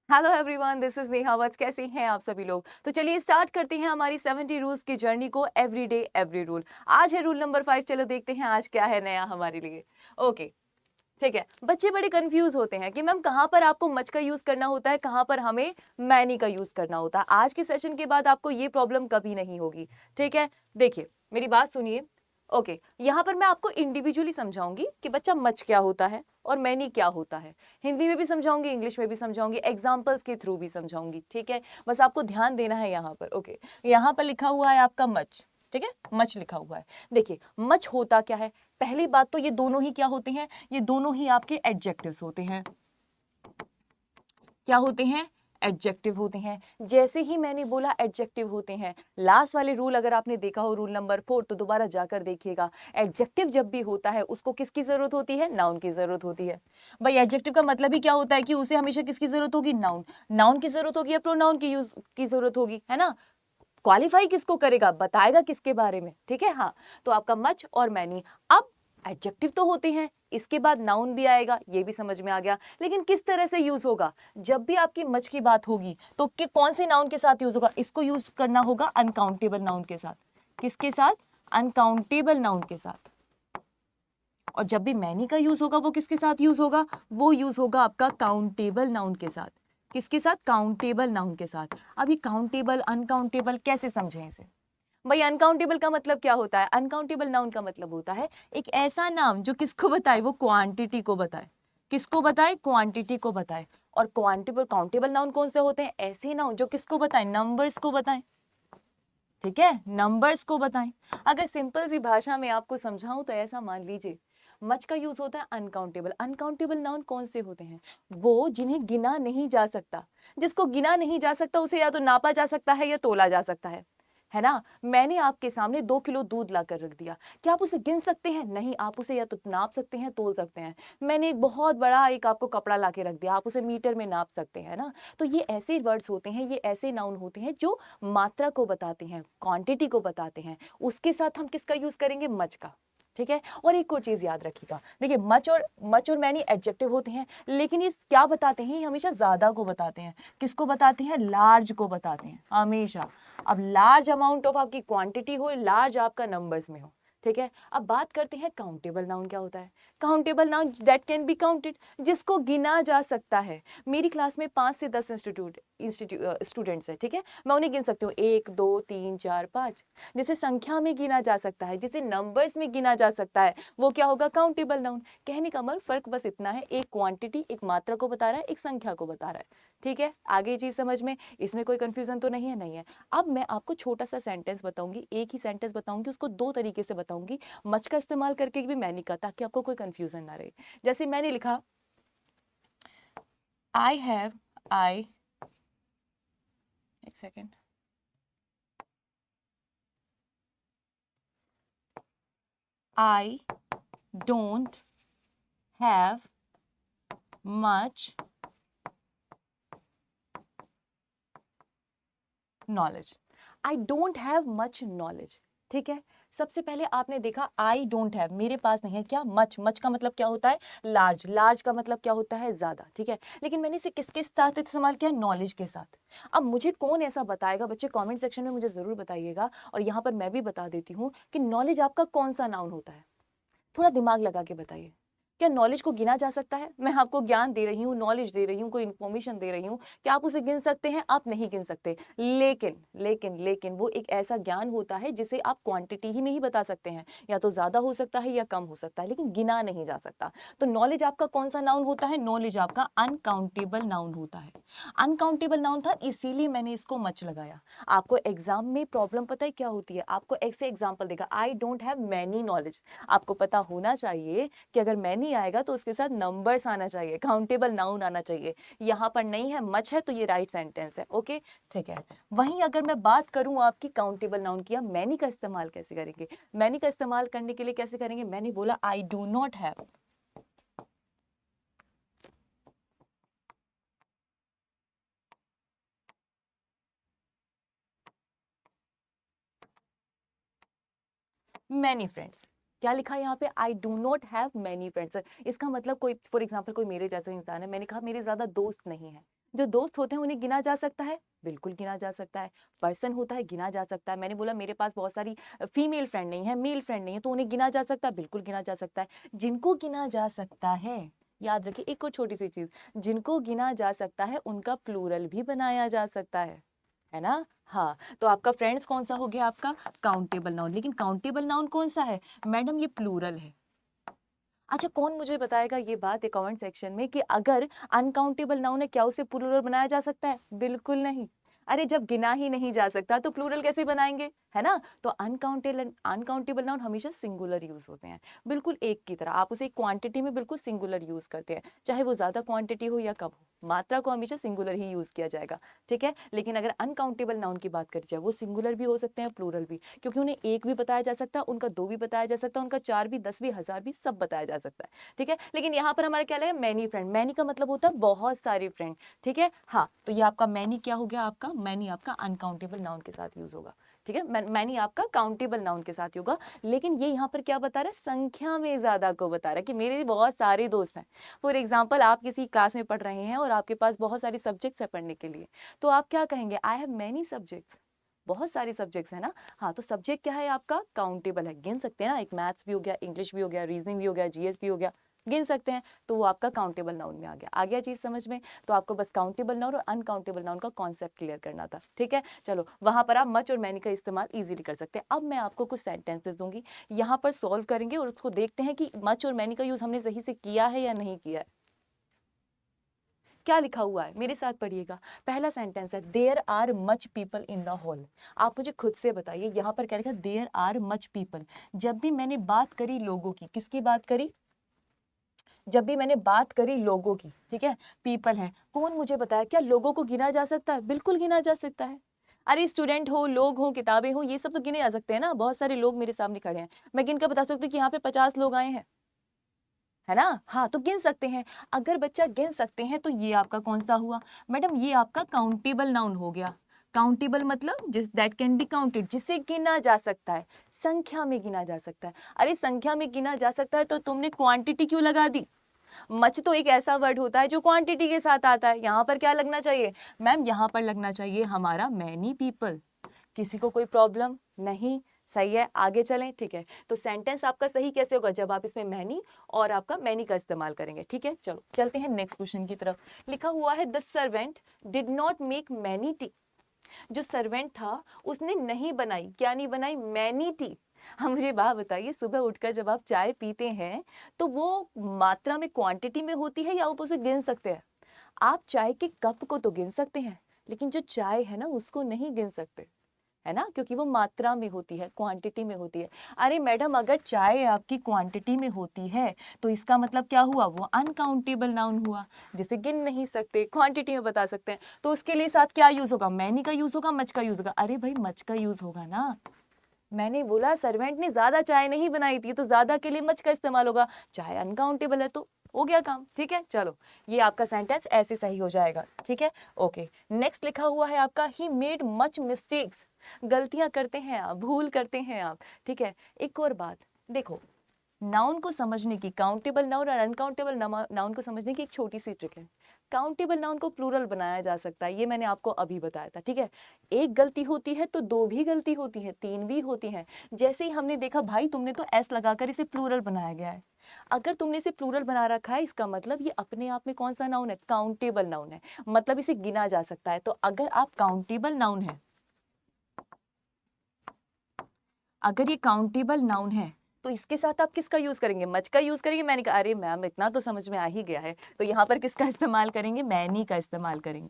Hello everyone, this is Neha Vats. कैसे हैं आप सभी लोग? तो चलिए स्टार्ट करते हैं हमारी 70 रूल्स की जर्नी को। Every day every rule. आज है रूल नंबर 5। चलो देखते हैं आज क्या है नया हमारे लिए। ओके, ठीक है। बच्चे बड़े कंफ्यूज होते हैं कि मैम कहाँ पर आपको मच का यूज करना होता है, कहाँ पर हमें मैनी का यूज करना होता है। आज के सेशन के बाद आपको ये प्रॉब्लम कभी नहीं होगी। ठीक है, देखिए मेरी बात सुनिए। ओके, यहाँ पर मैं आपको इंडिविजुअली समझाऊंगी कि बच्चा मच क्या होता है और मैनी क्या होता है। हिंदी में भी समझाऊंगी, इंग्लिश में भी समझाऊंगी, एग्जाम्पल्स के थ्रू भी समझाऊंगी। ठीक है, बस आपको ध्यान देना है यहाँ पर। ओके, यहाँ पर लिखा हुआ है आपका मच। ठीक है, मच लिखा हुआ है। देखिए मच होता क्या है। पहली बात तो ये दोनों ही क्या होते हैं, ये दोनों ही आपके एडजेक्टिव्स होते हैं। क्या होते हैं? एडजेक्टिव होते हैं। जैसे ही मैंने बोला एडजेक्टिव होते हैं। लास्ट वाले रूल अगर आपने देखा हो, रूल नंबर 4, तो दोबारा जाकर देखिएगा। एडजेक्टिव जब भी होता है उसको किसकी जरूरत होती है? नाउन की जरूरत होती है। भाई एडजेक्टिव का मतलब ही क्या होता है कि उसे हमेशा किसकी जरूरत होगी? नाउन। नाउन की जरूरत होगी या प्रोनाउन की यूज की जरूरत होगी, है ना? क्वालिफाई किसको करेगा, बताएगा किसके बारे में। ठीक है, हाँ। तो आपका मच और मैनी। अब एडजेक्टिव तो होते हैं, इसके बाद नाउन भी आएगा, ये भी समझ में आ गया। लेकिन किस तरह से यूज होगा? जब भी आपकी मच की बात होगी तो कौन से नाउन के साथ यूज होगा? इसको यूज करना होगा अनकाउंटेबल नाउन के साथ। किसके साथ? अनकाउंटेबल नाउन के साथ। और जब भी मैनी का यूज होगा वो किसके साथ यूज होगा? वो यूज होगा आपका काउंटेबल नाउन के साथ। किसके साथ? काउंटेबल नाउन के साथ। अब ये काउंटेबल अनकाउंटेबल कैसे समझें इसे? भाई अनकाउंटेबल का मतलब क्या होता है? अनकाउंटेबल नाउन का मतलब होता है एक ऐसा नाम जो किसको बताए? वो क्वांटिटी को बताए। किसको बताए? क्वांटिटी को बताए। और क्वांटेबल काउंटेबल नाउन कौन से होते हैं? ऐसे नाउन जो किसको बताए? नंबर्स को बताए। ठीक है, नंबर्स को बताएं। अगर सिंपल सी भाषा में आपको समझाऊं तो ऐसा मान लीजिए, मच का यूज होता है अनकाउंटेबल। अनकाउंटेबल नाउन कौन से होते हैं? वो जिन्हें गिना नहीं जा सकता। जिसको गिना नहीं जा सकता उसे या तो नापा जा सकता है या तोला जा सकता है ना? मैंने आपके सामने 2 किलो दूध लाकर रख दिया, क्या आप उसे गिन सकते हैं? नहीं, आप उसे या तो नाप सकते हैं, तोल सकते हैं। मैंने एक बहुत बड़ा एक आपको कपड़ा लाके रख दिया, आप उसे मीटर में नाप सकते हैं ना? तो ये ऐसे वर्ड्स होते हैं, ये ऐसे नाउन होते हैं जो मात्रा को बताते हैं, क्वांटिटी को बताते हैं। उसके साथ हम किसका यूज करेंगे? मच का। ठीक है, और एक और चीज याद रखिएगा। देखिए मच और मैनी एडजेक्टिव होते हैं, लेकिन ये क्या बताते हैं? ये हमेशा ज्यादा को बताते हैं। किसको बताते हैं? लार्ज को बताते हैं हमेशा। अब लार्ज अमाउंट ऑफ आपकी क्वांटिटी हो, लार्ज आपका नंबर्स में हो। ठीक है, अब बात करते हैं काउंटेबल नाउन क्या होता है। Countable noun that can be counted, जिसको गिना जा सकता है। मेरी क्लास में 5 से 10 स्टूडेंट्स है। ठीक है, मैं उन्हें गिन सकती हूँ, 1 2 3 4 5। जिसे संख्या में गिना जा सकता है, जिसे नंबर्स में गिना जा सकता है, वो क्या होगा? Countable noun. कहने का मतलब फर्क बस इतना है, एक क्वांटिटी एक मात्रा को बता रहा है, एक संख्या को बता रहा है। ठीक है, आगे चीज समझ में? इसमें कोई कंफ्यूजन तो नहीं है? नहीं है। अब मैं आपको छोटा सा सेंटेंस बताऊंगी, एक ही सेंटेंस बताऊंगी, उसको 2 तरीके से बताऊंगी, मच का इस्तेमाल करके भी मैंने कहा, ताकि आपको कोई कंफ्यूजन ना रहे। जैसे मैंने लिखा आई, एक second, I don't have much knowledge. I don't have much knowledge. ठीक है, सबसे पहले आपने देखा आई डोंट हैव, मेरे पास नहीं है। क्या? मच। मच का मतलब क्या होता है? लार्ज। लार्ज का मतलब क्या होता है? ज्यादा। ठीक है, लेकिन मैंने इसे किसके साथ इस्तेमाल किया? नॉलेज के साथ। अब मुझे कौन ऐसा बताएगा? बच्चे कमेंट सेक्शन में मुझे जरूर बताइएगा, और यहाँ पर मैं भी बता देती हूँ कि नॉलेज आपका कौन सा नाउन होता है। थोड़ा दिमाग लगा के बताइए। क्या नॉलेज को गिना जा सकता है? मैं आपको ज्ञान दे रही हूँ, नॉलेज दे रही हूँ, कोई इन्फॉर्मेशन दे रही हूँ, क्या आप उसे गिन सकते हैं? आप नहीं गिन सकते। लेकिन वो एक ऐसा ज्ञान होता है जिसे आप क्वांटिटी ही में ही बता सकते हैं, या तो ज्यादा हो सकता है या कम हो सकता है, लेकिन गिना नहीं जा सकता। तो नॉलेज आपका कौन सा नाउन होता है? नॉलेज आपका अनकाउंटेबल नाउन होता है। अनकाउंटेबल नाउन था, इसीलिए मैंने इसको मच लगाया। आपको एग्जाम में प्रॉब्लम पता है क्या होती है? आपको ऐसे एग्जाम्पल देगा, I don't have many knowledge. आपको पता होना चाहिए कि अगर मैनी आएगा तो उसके साथ नंबर्स आना चाहिए, काउंटेबल नाउन आना चाहिए। यहाँ पर नहीं है, मच है, तो ये राइट सेंटेंस है। ओके, ठीक है। वहीं अगर मैं बात करूं आपकी काउंटेबल नाउन की, मैनी का इस्तेमाल कैसे करेंगे? मैनी का इस्तेमाल करने के लिए कैसे करेंगे? मैंने बोला I do not have. Many friends. क्या लिखा है यहाँ पे? I do not have many friends. इसका मतलब कोई फॉर एग्जाम्पल कोई मेरे जैसा इंसान है, मैंने कहा मेरे ज्यादा दोस्त नहीं है, जो दोस्त होते हैं उन्हें गिना जा सकता है, बिल्कुल गिना जा सकता है। पर्सन होता है, गिना जा सकता है। मैंने बोला मेरे पास बहुत सारी फीमेल फ्रेंड नहीं है, मेल फ्रेंड नहीं है, तो उन्हें गिना जा सकता है, बिल्कुल गिना जा सकता है। जिनको गिना जा सकता है, याद रखिए एक और छोटी सी चीज, जिनको गिना जा सकता है उनका प्लूरल भी बनाया जा सकता है ना। हाँ, तो आपका फ्रेंड्स कौन सा हो गया, आपका काउंटेबल नाउन। लेकिन काउंटेबल नाउन कौन सा है मैडम, ये प्लूरल है। अच्छा, कौन मुझे बताएगा ये बात कमेंट सेक्शन में कि अगर अनकाउंटेबल नाउन है क्या उसे प्लूरल बनाया जा सकता है? बिल्कुल नहीं। अरे जब गिना ही नहीं जा सकता तो प्लूरल कैसे बनाएंगे, है ना। तो अनकाउंटेबल नाउन हमेशा सिंगुलर यूज होते हैं, बिल्कुल एक की तरह। आप उसे क्वांटिटी में बिल्कुल सिंगुलर यूज करते हैं, चाहे वो ज्यादा क्वांटिटी हो या कम हो, मात्रा को हमेशा सिंगुलर ही यूज किया जाएगा, ठीक है। लेकिन अगर अनकाउंटेबल नाउन की बात करी जाए, वो सिंगुलर भी हो सकते हैं, प्लूरल भी, क्योंकि उन्हें एक भी बताया जा सकता है, उनका दो भी बताया जा सकता है, उनका चार भी, 10 भी, 1000 भी, सब बताया जा सकता है, ठीक है। लेकिन यहाँ पर हमारा क्या लगा, मैनी फ्रेंड। मैनी का मतलब होता है बहुत सारे फ्रेंड, ठीक है। हाँ, तो ये आपका मैनी क्या हो गया, आपका मैनी आपका अनकाउंटेबल नाउन के साथ यूज होगा, ठीक है। मैनी आपका काउंटेबल नाउन के साथ होगा। लेकिन ये यहाँ पर क्या बता रहा है, संख्या में ज्यादा को बता रहा है कि मेरे बहुत सारे दोस्त हैं। फॉर एग्जाम्पल, आप किसी क्लास में पढ़ रहे हैं और आपके पास बहुत सारे सब्जेक्ट्स है पढ़ने के लिए, तो आप क्या कहेंगे, आई हैव मैनी सब्जेक्ट्स, बहुत सारे सब्जेक्ट्स है ना। हाँ, तो सब्जेक्ट क्या है आपका, काउंटेबल है, गिन सकते हैं ना। एक मैथ्स भी हो गया, इंग्लिश भी हो गया, रीजनिंग भी हो गया, जीएस भी हो गया, गिन सकते हैं, तो वो आपका काउंटेबल नाउन में आ गया चीज समझ में। तो आपको बस काउंटेबल नाउन और अनकाउंटेबल नाउन का कॉन्सेप्ट क्लियर करना था, ठीक है। चलो, वहां पर आप मच और मैनी का इस्तेमाल इजीली कर सकते हैं। अब मैं आपको कुछ सेंटेंसेस दूंगी, यहाँ पर सॉल्व करेंगे और उसको देखते हैं कि मच और मैनी का यूज हमने सही से किया है या नहीं किया है। क्या लिखा हुआ है, मेरे साथ पढ़िएगा। पहला सेंटेंस है, there are much people in the hall. आप मुझे खुद से बताइए, यहाँ पर क्या लिखा, देयर आर मच पीपल। जब भी मैंने बात करी लोगों की, किसकी बात करी, जब भी मैंने बात करी लोगों की, ठीक है, पीपल है, कौन मुझे बताया, क्या लोगों को गिना जा सकता है? बिल्कुल गिना जा सकता है। अरे स्टूडेंट हो, लोग हो, किताबें हो, ये सब तो गिने जा सकते हैं ना। बहुत सारे लोग मेरे सामने खड़े हैं, मैं गिन कर बता सकती हूँ कि यहाँ पे 50 लोग आए हैं, है ना। हाँ, तो गिन सकते हैं। अगर बच्चा गिन सकते हैं तो ये आपका कौन सा हुआ मैडम, ये आपका काउंटेबल नाउन हो गया। काउंटेबल मतलब जिस दैट कैन बी काउंटेड, जिसे गिना जा सकता है, संख्या में गिना जा सकता है। अरे संख्या में गिना जा सकता है तो तुमने क्वांटिटी क्यों लगा दी? मच तो एक ऐसा वर्ड होता है जो क्वांटिटी के साथ आता है। यहाँ पर क्या लगना चाहिए मैम, यहाँ पर लगना चाहिए हमारा मैनी पीपल। किसी को कोई प्रॉब्लम नहीं, सही है, आगे चलें, ठीक है। तो सेंटेंस आपका सही कैसे होगा, जब आप इसमें मैनी और आपका मैनी का इस्तेमाल करेंगे, ठीक है। चलो चलते हैं नेक्स्ट क्वेश्चन की तरफ। लिखा हुआ है, the servant did not make many T. जो सर्वेंट था उसने नहीं बनाई, क्या नहीं बनाई, मैनी टी। हम मुझे बात बताइए, सुबह उठकर जब आप चाय पीते हैं तो वो मात्रा में, क्वांटिटी में होती है या आप उसे गिन सकते हैं? आप चाय के कप को तो गिन सकते हैं, लेकिन जो चाय है ना उसको नहीं गिन सकते, है ना, क्योंकि वो मात्रा में होती है, क्वांटिटी में होती है। अरे मैडम, अगर चाय आपकी क्वांटिटी में होती है तो इसका मतलब क्या हुआ, वो अनकाउंटेबल नाउन हुआ, जिसे गिन नहीं सकते, क्वांटिटी में बता सकते हैं। तो उसके लिए साथ क्या यूज होगा, मैनी का यूज होगा, मच का यूज होगा? अरे भाई, मच का यूज होगा ना। मैंने बोला सर्वेंट ने ज्यादा चाय नहीं बनाई थी, तो ज्यादा के लिए मच का इस्तेमाल होगा। चाय अनकाउंटेबल है तो हो गया काम, ठीक है। चलो, ये आपका सेंटेंस ऐसे सही हो जाएगा, ठीक है, ओके। नेक्स्ट लिखा हुआ है आपका, ही मेड मच मिस्टेक्स। गलतियां करते हैं आप, भूल करते हैं आप, ठीक है। एक और बात देखो, नाउन को समझने की, काउंटेबल नाउन और अनकाउंटेबल नाउन को समझने की एक छोटी सी ट्रिक है। काउंटेबल नाउन को प्लूरल बनाया जा सकता है, ये मैंने आपको अभी बताया था, ठीक है। एक गलती होती है तो दो भी गलती होती है, तीन भी होती है। जैसे ही हमने देखा, भाई तुमने तो एस लगाकर इसे प्लूरल बनाया गया है। अगर तुमने इसे प्लूरल बना रखा है, इसका मतलब ये अपने आप में कौन सा नाउन है, काउंटेबल नाउन है, मतलब इसे गिना जा सकता है। तो अगर आप काउंटेबल नाउन है, अगर ये काउंटेबल नाउन है तो इसके साथ आप किसका यूज करेंगे, मच का यूज करेंगे, मैनी का? अरे मैम, इतना तो समझ में आ ही गया है। तो यहाँ पर किसका इस्तेमाल करेंगे, मैनी का इस्तेमाल करेंगे,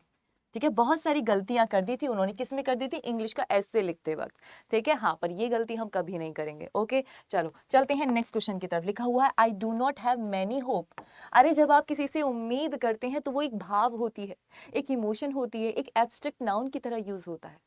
ठीक है। बहुत सारी गलतियां कर दी थी उन्होंने, किस में कर दी थी, इंग्लिश का एस से लिखते वक्त, ठीक है। हाँ, पर ये गलती हम कभी नहीं करेंगे, ओके। चलो चलते हैं नेक्स्ट क्वेश्चन की तरफ। लिखा हुआ है, I do not have many hope. अरे जब आप किसी से उम्मीद करते हैं तो वो एक भाव होती है, एक इमोशन होती है, एक एब्स्ट्रैक्ट नाउन की तरह यूज होता है,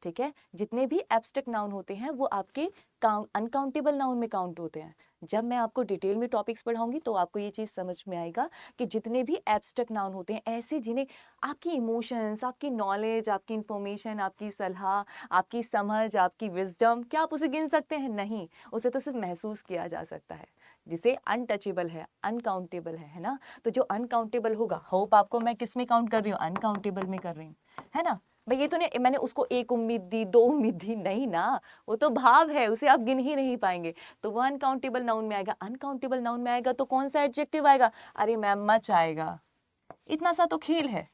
ठीक है। जितने भी एब्स्ट्रैक्ट नाउन होते हैं वो आपके अनकाउंटेबल नाउन में काउंट होते हैं। जब मैं आपको डिटेल में टॉपिक्स पढ़ाऊंगी तो आपको ये चीज समझ में आएगा कि जितने भी एब्स्ट्रैक्ट नाउन होते हैं, ऐसे जिन्हें आपकी इमोशंस, आपकी नॉलेज, आपकी इंफॉर्मेशन, आपकी सलाह, आपकी समझ, आपकी विजडम, क्या आप उसे गिन सकते हैं? नहीं, उसे तो सिर्फ महसूस किया जा सकता है, जिसे अनटचेबल है, अनकाउंटेबल है ना। तो जो अनकाउंटेबल होगा, होप आपको मैं किस में काउंट कर रही हूँ, अनकाउंटेबल में कर रही हूँ, है ना। भाई ये तो नहीं मैंने उसको एक उम्मीद दी, 2 उम्मीद दी, नहीं ना, वो तो भाव है, उसे आप गिन ही नहीं पाएंगे। तो वो अनकाउंटेबल नाउन में आएगा। अनकाउंटेबल नाउन में आएगा तो कौन सा एडजेक्टिव आएगा, अरे मैम मच आएगा। इतना सा तो खेल है,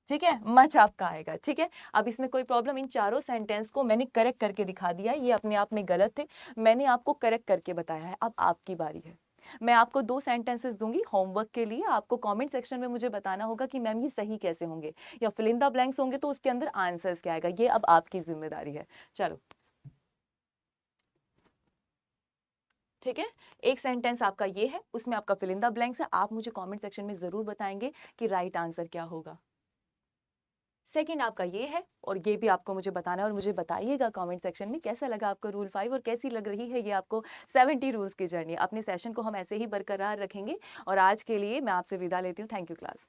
ठीक है, मच आपका आएगा। ठीक है, अब इसमें कोई प्रॉब्लम, इन चारों सेंटेंस को मैंने करेक्ट करके दिखा दिया, ये अपने आप में गलत थे, मैंने आपको करेक्ट करके बताया है। अब आपकी बारी है, मैं आपको 2 सेंटेंसेस दूंगी होमवर्क के लिए, आपको कमेंट सेक्शन में मुझे बताना होगा कि मैम ये सही कैसे होंगे, या फिल इन द ब्लैंक्स होंगे तो उसके अंदर आंसर्स क्या आएगा, ये अब आपकी जिम्मेदारी है। चलो ठीक है, एक सेंटेंस आपका ये है, उसमें आपका फिल इन द ब्लैंक्स है, आप मुझे कमेंट सेक्शन में जरूर बताएंगे कि राइट आंसर क्या होगा। सेकंड आपका ये है, और ये भी आपको मुझे बताना है, और मुझे बताइएगा कमेंट सेक्शन में कैसा लगा आपको रूल 5 और कैसी लग रही है ये आपको 70 रूल्स की जर्नी। अपने सेशन को हम ऐसे ही बरकरार रखेंगे, और आज के लिए मैं आपसे विदा लेती हूँ। Thank you class.